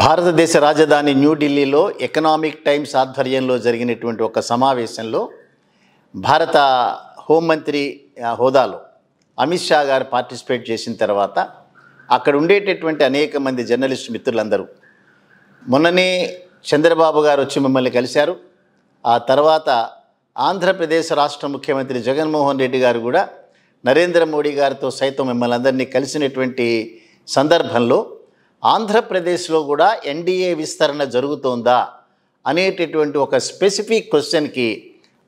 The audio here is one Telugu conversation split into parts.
భారతదేశ రాజధాని న్యూఢిల్లీలో ఎకనామిక్ టైమ్స్ ఆధ్వర్యంలో జరిగినటువంటి ఒక సమావేశంలో భారత హోంమంత్రి హోదాలో అమిత్ షా గారు పార్టిసిపేట్ చేసిన తర్వాత అక్కడ ఉండేటటువంటి అనేక మంది జర్నలిస్ట్ మిత్రులందరూ మొన్ననే చంద్రబాబు గారు వచ్చి మిమ్మల్ని కలిశారు. ఆ తర్వాత ఆంధ్రప్రదేశ్ రాష్ట్ర ముఖ్యమంత్రి జగన్మోహన్ రెడ్డి గారు కూడా నరేంద్ర మోడీ గారితో సైతం మిమ్మల్ని అందరినీ కలిసినటువంటి సందర్భంలో ఆంధ్రప్రదేశ్లో కూడా ఎన్డీఏ విస్తరణ జరుగుతోందా అనేటటువంటి ఒక స్పెసిఫిక్ క్వశ్చన్కి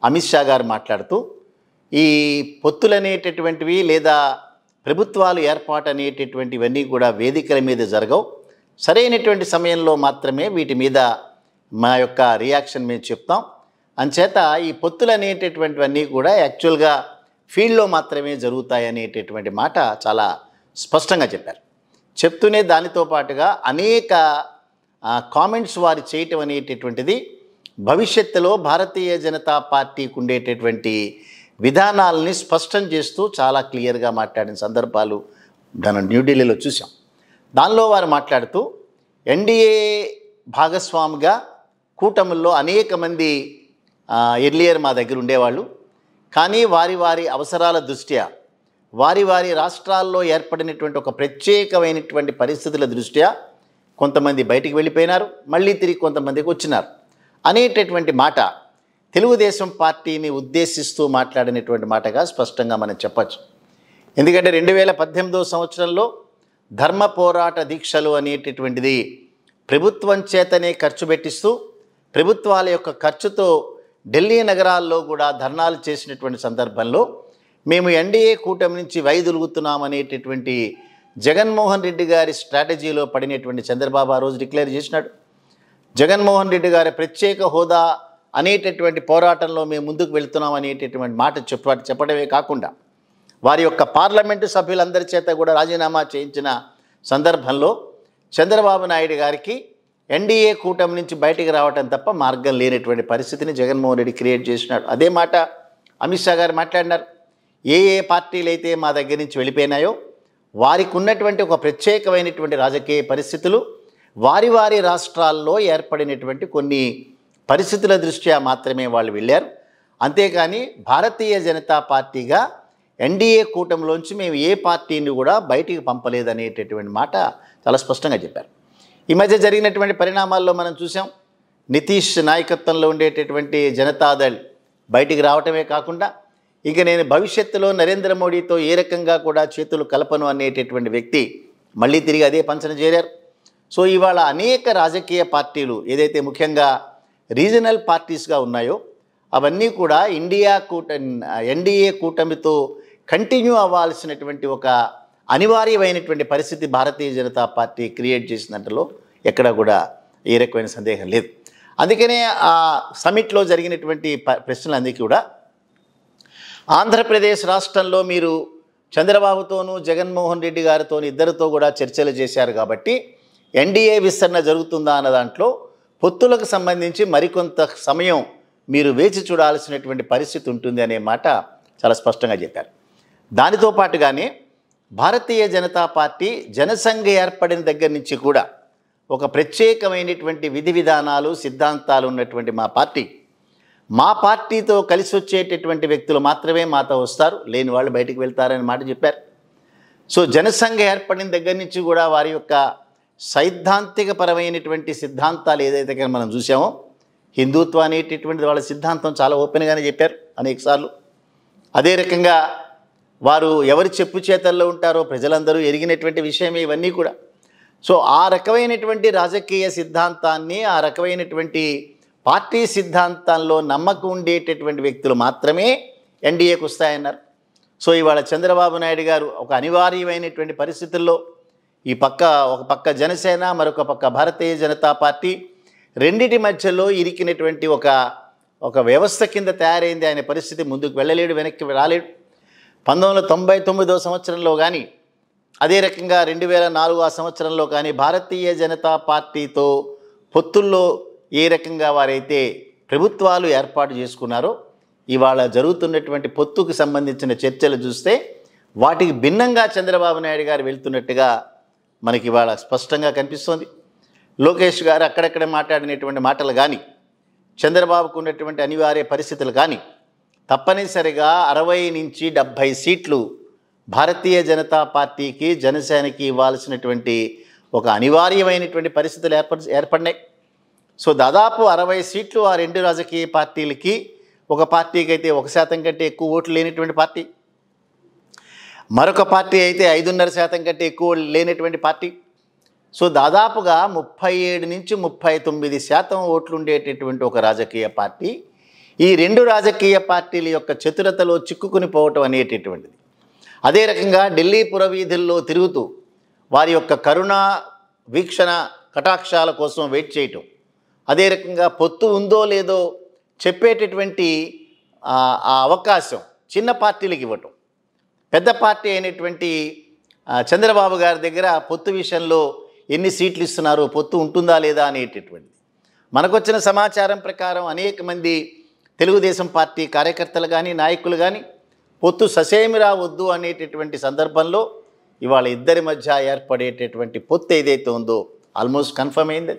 అమిత్ షా గారు మాట్లాడుతూ ఈ పొత్తులు అనేటటువంటివి లేదా ప్రభుత్వాలు ఏర్పాటు అనేటటువంటివన్నీ కూడా వేదికల మీద జరగవు. సరైనటువంటి సమయంలో మాత్రమే వీటి మీద మా యొక్క రియాక్షన్ మేము చెప్తాం. అంచేత ఈ పొత్తులు అనేటటువంటివన్నీ కూడా యాక్చువల్గా ఫీల్డ్లో మాత్రమే జరుగుతాయి అనేటటువంటి మాట చాలా స్పష్టంగా చెప్పారు. చెప్తూనే దానితో పాటుగా అనేక కామెంట్స్ వారు చేయటం అనేటటువంటిది భవిష్యత్తులో భారతీయ జనతా పార్టీకి ఉండేటటువంటి విధానాలని స్పష్టం చేస్తూ చాలా క్లియర్గా మాట్లాడిన సందర్భాలు మనం న్యూఢిల్లీలో చూసాం. దానిలో వారు మాట్లాడుతూ ఎన్డీఏ భాగస్వామిగా కూటమిలో అనేక మంది ఎర్లియర్ మా దగ్గర ఉండేవాళ్ళు. కానీ వారి వారి అవసరాల దృష్ట్యా వారి వారి రాష్ట్రాల్లో ఏర్పడినటువంటి ఒక ప్రత్యేకమైనటువంటి పరిస్థితుల దృష్ట్యా కొంతమంది బయటికి వెళ్ళిపోయినారు, మళ్ళీ తిరిగి కొంతమందికి వచ్చినారు అనేటటువంటి మాట తెలుగుదేశం పార్టీని ఉద్దేశిస్తూ మాట్లాడినటువంటి మాటగా స్పష్టంగా మనం చెప్పచ్చు. ఎందుకంటే 2018 సంవత్సరంలో ధర్మ పోరాట దీక్షలు అనేటటువంటిది ప్రభుత్వం చేతనే ఖర్చు పెట్టిస్తూ ప్రభుత్వాల యొక్క ఖర్చుతో ఢిల్లీ నగరాల్లో కూడా ధర్నాలు చేసినటువంటి సందర్భంలో మేము ఎన్డీఏ కూటమి నుంచి వైదొలుగుతున్నాం అనేటటువంటి జగన్మోహన్ రెడ్డి గారి స్ట్రాటజీలో పడినటువంటి చంద్రబాబు ఆ రోజు డిక్లేర్ చేసినాడు. జగన్మోహన్ రెడ్డి గారి ప్రత్యేక హోదా అనేటటువంటి పోరాటంలో మేము ముందుకు వెళ్తున్నాం అనేటటువంటి మాట చెప్పడమే కాకుండా వారి యొక్క పార్లమెంటు సభ్యులందరి చేత కూడా రాజీనామా చేయించిన సందర్భంలో చంద్రబాబు నాయుడు గారికి ఎన్డీఏ కూటమి నుంచి బయటికి రావటం తప్ప మార్గం లేనటువంటి పరిస్థితిని జగన్మోహన్ రెడ్డి క్రియేట్ చేసినాడు. అదే మాట అమిత్ షా గారు మాట్లాడినారు. ఏ పార్టీలు అయితే మా దగ్గర నుంచి వెళ్ళిపోయినాయో వారికి ఉన్నటువంటి ఒక ప్రత్యేకమైనటువంటి రాజకీయ పరిస్థితులు వారి వారి రాష్ట్రాల్లో ఏర్పడినటువంటి కొన్ని పరిస్థితుల దృష్ట్యా మాత్రమే వాళ్ళు వెళ్ళారు. అంతేకాని భారతీయ జనతా పార్టీగా ఎన్డీఏ కూటమిలోంచి మేము ఏ పార్టీని కూడా బయటికి పంపలేదనేటటువంటి మాట చాలా స్పష్టంగా చెప్పారు. ఈ మధ్య జరిగినటువంటి పరిణామాల్లో మనం చూసాం. నితీష్ నాయకత్వంలో ఉండేటటువంటి జనతాదళ్ బయటికి రావటమే కాకుండా ఇక నేను భవిష్యత్తులో నరేంద్ర మోడీతో ఏ రకంగా కూడా చేతులు కలపను అనేటటువంటి వ్యక్తి మళ్ళీ తిరిగి అదే పంచన చేరారు. సో ఇవాళ అనేక రాజకీయ పార్టీలు ఏదైతే ముఖ్యంగా రీజనల్ పార్టీస్గా ఉన్నాయో అవన్నీ కూడా ఎన్డీఏ కూటమితో కంటిన్యూ అవ్వాల్సినటువంటి ఒక అనివార్యమైనటువంటి పరిస్థితి భారతీయ జనతా పార్టీ క్రియేట్ చేసినట్టులో ఎక్కడ కూడా ఏ రకమైన సందేహం లేదు. అందుకనే ఆ సమిట్లో జరిగినటువంటి ప్రశ్నలన్నీ కూడా ఆంధ్రప్రదేశ్ రాష్ట్రంలో మీరు చంద్రబాబుతోనూ జగన్మోహన్ రెడ్డి గారితో ఇద్దరితో కూడా చర్చలు చేశారు కాబట్టి ఎన్డీఏ విస్తరణ జరుగుతుందా అన్న దాంట్లో పొత్తులకు సంబంధించి మరికొంత సమయం మీరు వేచి చూడాల్సినటువంటి పరిస్థితి ఉంటుంది అనే మాట చాలా స్పష్టంగా చెప్పారు. దానితో పాటుగానే భారతీయ జనతా పార్టీ జనసంఘ ఏర్పడిన దగ్గర నుంచి కూడా ఒక ప్రత్యేకమైనటువంటి విధి విధానాలు సిద్ధాంతాలు ఉన్నటువంటి మా పార్టీతో కలిసి వచ్చేటటువంటి వ్యక్తులు మాత్రమే మాతో వస్తారు, లేని వాళ్ళు బయటికి వెళ్తారని మాట చెప్పారు. సో జనసంఘ ఏర్పడిన దగ్గర నుంచి కూడా వారి యొక్క సైద్ధాంతికపరమైనటువంటి సిద్ధాంతాలు ఏదైతే మనం చూసామో హిందుత్వ అనేటటువంటిది వాళ్ళ సిద్ధాంతం చాలా ఓపెన్గానే చెప్పారు అనేకసార్లు. అదే రకంగా వారు ఎవరి చెప్పు చేతల్లో ఉంటారో ప్రజలందరూ ఎరిగినటువంటి విషయమే ఇవన్నీ కూడా. సో ఆ రకమైనటువంటి రాజకీయ సిద్ధాంతాన్ని ఆ రకమైనటువంటి పార్టీ సిద్ధాంతాల్లో నమ్మకం ఉండేటటువంటి వ్యక్తులు మాత్రమే ఎన్డీఏకి వస్తాయన్నారు. సో ఇవాళ చంద్రబాబు నాయుడు గారు ఒక అనివార్యమైనటువంటి పరిస్థితుల్లో ఒక పక్క జనసేన మరొక పక్క భారతీయ జనతా పార్టీ రెండిటి మధ్యలో ఇరికినటువంటి ఒక వ్యవస్థ కింద తయారైంది. ఆయన పరిస్థితి ముందుకు వెళ్ళలేడు, వెనక్కి రాలేడు. 1999 సంవత్సరంలో కానీ అదే రకంగా 2004 ఆ సంవత్సరంలో కానీ భారతీయ జనతా పార్టీతో పొత్తుల్లో ఏ రకంగా వారైతే ప్రభుత్వాలు ఏర్పాటు చేసుకున్నారో ఇవాళ జరుగుతున్నటువంటి పొత్తుకు సంబంధించిన చర్చలు చూస్తే వాటికి భిన్నంగా చంద్రబాబు నాయుడు గారు వెళ్తున్నట్టుగా మనకి ఇవాళ స్పష్టంగా కనిపిస్తోంది. లోకేష్ గారు అక్కడక్కడ మాట్లాడినటువంటి మాటలు కానీ, చంద్రబాబుకు ఉన్నటువంటి అనివార్య పరిస్థితులు కానీ, తప్పనిసరిగా 60 నుంచి 70 సీట్లు భారతీయ జనతా పార్టీకి, జనసేనకి ఇవ్వాల్సినటువంటి ఒక అనివార్యమైనటువంటి పరిస్థితులు ఏర్పడినాయి. సో దాదాపు 60 సీట్లు ఆ రెండు రాజకీయ పార్టీలకి, ఒక పార్టీకి అయితే 1% కంటే ఎక్కువ ఓట్లు లేనటువంటి పార్టీ, మరొక పార్టీ అయితే 5.5% కంటే ఎక్కువ లేనటువంటి పార్టీ. సో దాదాపుగా 37 నుంచి 39% ఓట్లు ఉండేటటువంటి ఒక రాజకీయ పార్టీ ఈ రెండు రాజకీయ పార్టీల యొక్క చతురతలో చిక్కుకుని పోవటం అనేటటువంటిది. అదే రకంగా ఢిల్లీ పురవీధుల్లో తిరుగుతూ వారి యొక్క కరుణా వీక్షణ కటాక్షాల కోసం వెయిట్ చేయటం, అదే రకంగా పొత్తు ఉందో లేదో చెప్పేటటువంటి ఆ అవకాశం చిన్న పార్టీలకు ఇవ్వటం, పెద్ద పార్టీ అయినటువంటి చంద్రబాబు గారి దగ్గర పొత్తు విషయంలో ఎన్ని సీట్లు ఇస్తున్నారు, పొత్తు ఉంటుందా లేదా అనేటటువంటిది. మనకొచ్చిన సమాచారం ప్రకారం అనేక మంది తెలుగుదేశం పార్టీ కార్యకర్తలు కానీ, నాయకులు కానీ పొత్తు ససేమి రావద్దు అనేటటువంటి సందర్భంలో ఇవాళ ఇద్దరి మధ్య ఏర్పడేటటువంటి పొత్తు ఏదైతే ఉందో ఆల్మోస్ట్ కన్ఫర్మ్ అయింది.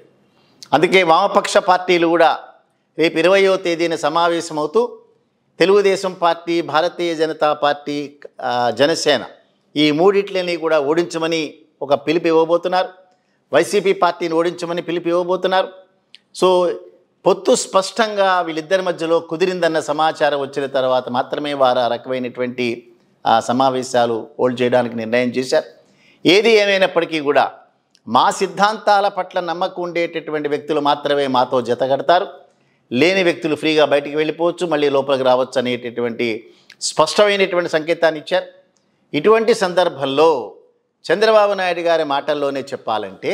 అందుకే వామపక్ష పార్టీలు కూడా రేపు 20వ తేదీన సమావేశమవుతూ తెలుగుదేశం పార్టీ, భారతీయ జనతా పార్టీ, జనసేన ఈ మూడిట్లని కూడా ఓడించమని ఒక పిలుపు ఇవ్వబోతున్నారు. వైసీపీ పార్టీని ఓడించమని పిలుపు ఇవ్వబోతున్నారు. సో పొత్తు స్పష్టంగా వీళ్ళిద్దరి మధ్యలో కుదిరిందన్న సమాచారం వచ్చిన తర్వాత మాత్రమే వారు ఆ రకమైనటువంటి సమావేశాలు హోల్డ్ చేయడానికి నిర్ణయం చేశారు. ఏది ఏమైనప్పటికీ కూడా మా సిద్ధాంతాల పట్ల నమ్మకం ఉండేటటువంటి వ్యక్తులు మాత్రమే మాతో జతగడతారు, లేని వ్యక్తులు ఫ్రీగా బయటికి వెళ్ళిపోవచ్చు, మళ్ళీ లోపలికి రావచ్చు అనేటటువంటి స్పష్టమైనటువంటి సంకేతాన్ని ఇచ్చారు. ఇటువంటి సందర్భంలో చంద్రబాబు నాయుడు గారి మాటల్లోనే చెప్పాలంటే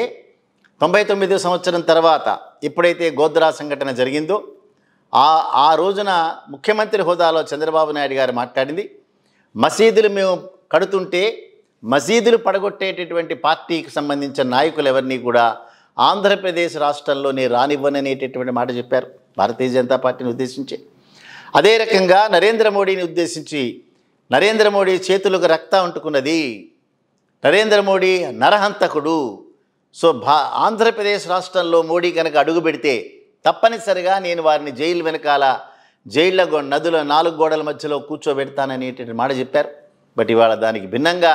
99 సంవత్సరం తర్వాత ఎప్పుడైతే గోద్రా సంఘటన జరిగిందో ఆ రోజున ముఖ్యమంత్రి హోదాలో చంద్రబాబు నాయుడు గారు మాట్లాడింది, మసీదులు మేము కడుతుంటే మసీదులు పడగొట్టేటటువంటి పార్టీకి సంబంధించిన నాయకులు ఎవరిని కూడా ఆంధ్రప్రదేశ్ రాష్ట్రంలోనే రానివ్వననేటటువంటి మాట చెప్పారు భారతీయ జనతా పార్టీని ఉద్దేశించి. అదే రకంగా నరేంద్ర మోడీని ఉద్దేశించి, నరేంద్ర మోడీ చేతులకు రక్తం అంటుకున్నది, నరేంద్ర మోడీ నరహంతకుడు, సో ఆంధ్రప్రదేశ్ రాష్ట్రంలో మోడీ కనుక అడుగు పెడితే తప్పనిసరిగా నేను వారిని జైలు వెనకాల, జైళ్ళ నదుల 4 గోడల మధ్యలో కూర్చోబెడతాననేటువంటి మాట చెప్పారు. బట్ ఇవాళ దానికి భిన్నంగా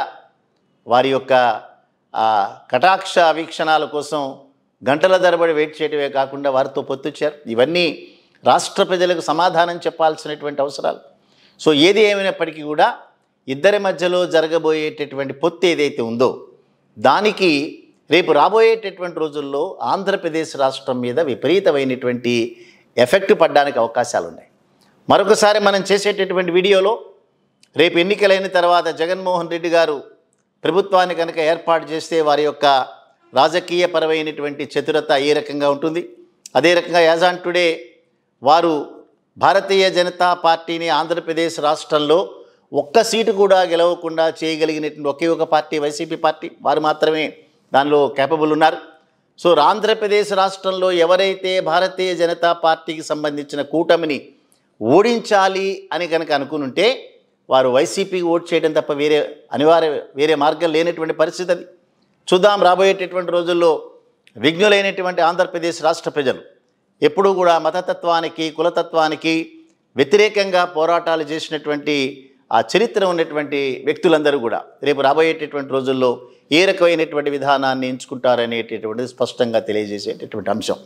వారి యొక్క కటాక్ష వీక్షణాల కోసం గంటల తరబడి వెయిట్ చేయటమే కాకుండా వారితో పొత్తుచ్చారు. ఇవన్నీ రాష్ట్ర ప్రజలకు సమాధానం చెప్పాల్సినటువంటి అవసరాలు. సో ఏది ఏమైనప్పటికీ కూడా ఇద్దరి మధ్యలో జరగబోయేటటువంటి పొత్తు ఏదైతే ఉందో దానికి రేపు రాబోయేటటువంటి రోజుల్లో ఆంధ్రప్రదేశ్ రాష్ట్రం మీద విపరీతమైనటువంటి ఎఫెక్ట్ పడడానికి అవకాశాలు ఉన్నాయి. మరొకసారి మనం చేసేటటువంటి వీడియోలో రేపు ఎన్నికలైన తర్వాత జగన్మోహన్ రెడ్డి గారు ప్రభుత్వాన్ని కనుక ఏర్పాటు చేస్తే వారి యొక్క రాజకీయపరమైనటువంటి చతురత ఏ రకంగా ఉంటుంది, అదే రకంగా యాజ్ ఆన్ టుడే వారు భారతీయ జనతా పార్టీని ఆంధ్రప్రదేశ్ రాష్ట్రంలో ఒక్క సీటు కూడా గెలవకుండా చేయగలిగినటువంటి ఒకే ఒక పార్టీ వైసీపీ పార్టీ, వారు మాత్రమే దానిలో కేపబుల్ ఉన్నారు. సో ఆంధ్రప్రదేశ్ రాష్ట్రంలో ఎవరైతే భారతీయ జనతా పార్టీకి సంబంధించిన కూటమిని ఓడించాలి అని కనుక అనుకునుంటే వారు వైసీపీకి ఓట్ చేయడం తప్ప వేరే మార్గం లేనటువంటి పరిస్థితి అది. చూద్దాం రాబోయేటటువంటి రోజుల్లో విఘ్నులైనటువంటి ఆంధ్రప్రదేశ్ రాష్ట్ర ప్రజలు ఎప్పుడూ కూడా మతతత్వానికి, కులతత్వానికి వ్యతిరేకంగా పోరాటాలు చేసినటువంటి ఆ చరిత్ర ఉన్నటువంటి వ్యక్తులందరూ కూడా రేపు రాబోయేటటువంటి రోజుల్లో ఏ రకమైనటువంటి విధానాన్ని ఎంచుకుంటారనేటటువంటిది స్పష్టంగా తెలియజేసేటటువంటి అంశం.